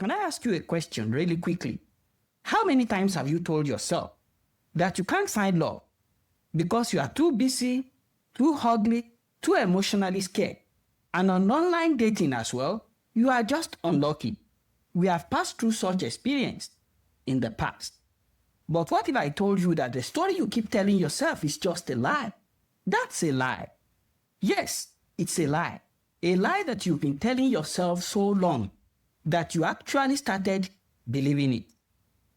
Can I ask you a question really quickly? How many times have you told yourself that you can't find love because you are too busy, too ugly, too emotionally scared? And on online dating as well, you are just unlucky. We have passed through such experience in the past. But what if I told you that the story you keep telling yourself is just a lie? That's a lie. Yes, it's a lie. A lie that you've been telling yourself so long that you actually started believing it.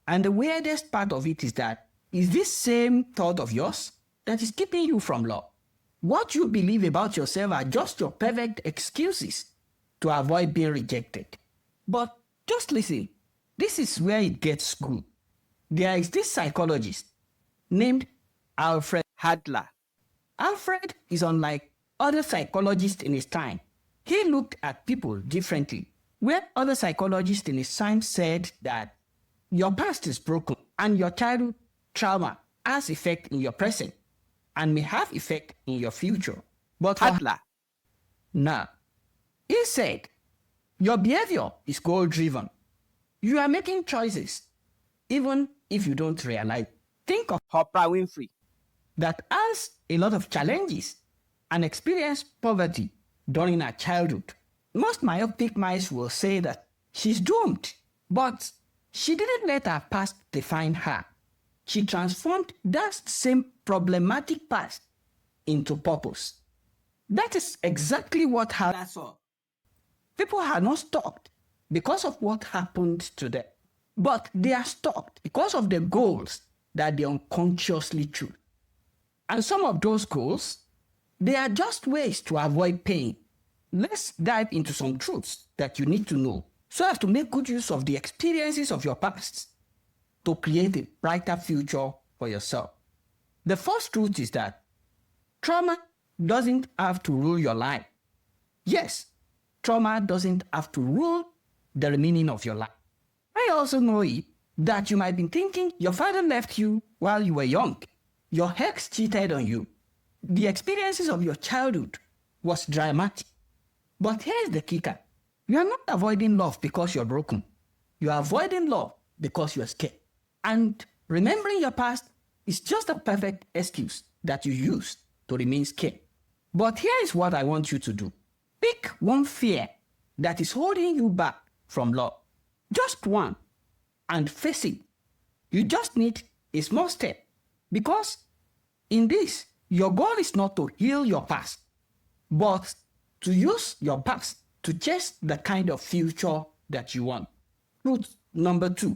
And the weirdest part of it is that it's this same thought of yours that is keeping you from love. What you believe about yourself are just your perfect excuses to avoid being rejected. But just listen, this is where it gets good. There is this psychologist named Alfred Adler. Alfred is unlike other psychologists in his time. He looked at people differently. Where other psychologists in his time said that your past is broken and your childhood trauma has effect in your present and may have effect in your future. But for Adler, nah. He said, your behavior is goal-driven. You are making choices, even if you don't realize. Think of Oprah Winfrey, that has a lot of challenges and experienced poverty during her childhood. Most myopic minds will say that she's doomed, but she didn't let her past define her. She transformed that same problematic past into purpose. That is exactly what happened. That's all. People are not stopped because of what happened to them, but they are stopped because of the goals that they unconsciously choose. And some of those goals, they are just ways to avoid pain. Let's dive into some truths that you need to know so as to make good use of the experiences of your past to create a brighter future for yourself. The first truth is that trauma doesn't have to rule your life. Yes, trauma doesn't have to rule the remaining of your life. I also know that you might be thinking your father left you while you were young. Your ex cheated on you. The experiences of your childhood was dramatic. But here's the kicker. You are not avoiding love because you're broken. You are avoiding love because you're scared. And remembering your past is just a perfect excuse that you use to remain scared. But here is what I want you to do. Pick one fear that is holding you back from love. Just one. And face it. You just need a small step. Because in this, your goal is not to heal your past, but to use your past to chase the kind of future that you want. Truth number 2.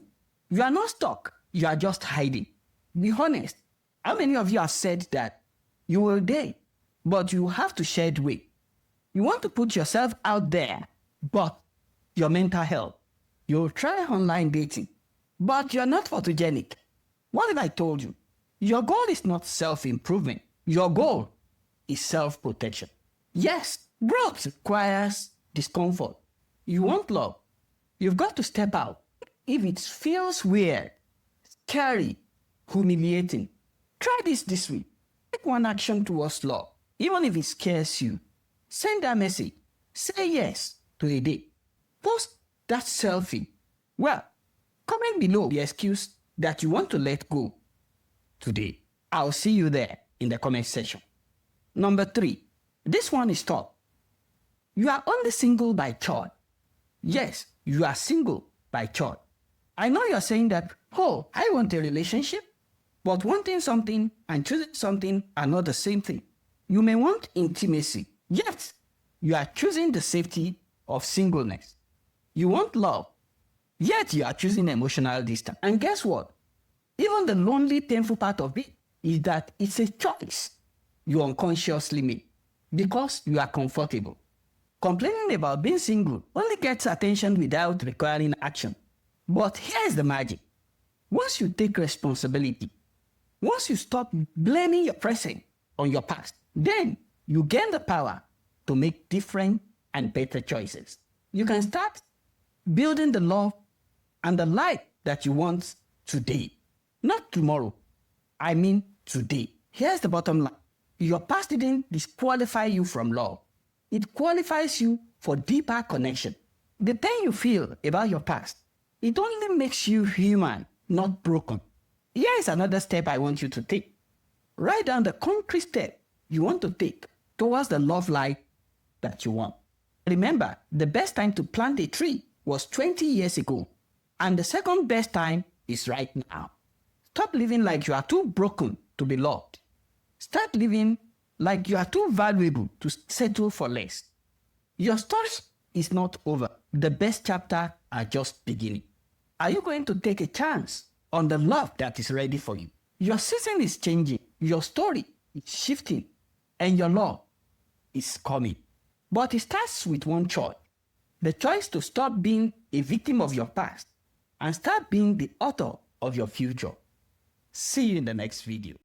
You are not stuck. You are just hiding. Be honest. How many of you have said that you will date, but you have to shed weight? You want to put yourself out there, but your mental health. You'll try online dating, but you're not photogenic. What if I told you? Your goal is not self-improvement. Your goal is self-protection. Yes, growth requires discomfort. You want love. You've got to step out. If it feels weird, scary, humiliating, try this week. Take one action towards love, even if it scares you. Send a message. Say yes to a date. Post that selfie. Well, comment below the excuse that you want to let go today. I'll see you there in the comment section. Number 3. This one is tough. You are only single by choice. Yes, you are single by choice. I know you're saying that, oh, I want a relationship, but wanting something and choosing something are not the same thing. You may want intimacy, yet you are choosing the safety of singleness. You want love, yet you are choosing emotional distance. And guess what? Even the lonely, painful part of it is that it's a choice you unconsciously make because you are comfortable. Complaining about being single only gets attention without requiring action. But here's the magic. Once you take responsibility, once you stop blaming your present on your past, then you gain the power to make different and better choices. You can start building the love and the life that you want today. Not tomorrow. I mean today. Here's the bottom line. Your past didn't disqualify you from love. It qualifies you for deeper connection. The pain you feel about your past, it only makes you human, not broken. Here is another step I want you to take. Write down the concrete step you want to take towards the love life that you want. Remember, the best time to plant a tree was 20 years ago, and the second best time is right now. Stop living like you are too broken to be loved. Start living like you are too valuable to settle for less. Your story is not over. The best chapter are just beginning. Are you going to take a chance on the love that is ready for you? Your season is changing. Your story is shifting. And your love is coming. But it starts with one choice. The choice to stop being a victim of your past and start being the author of your future. See you in the next video.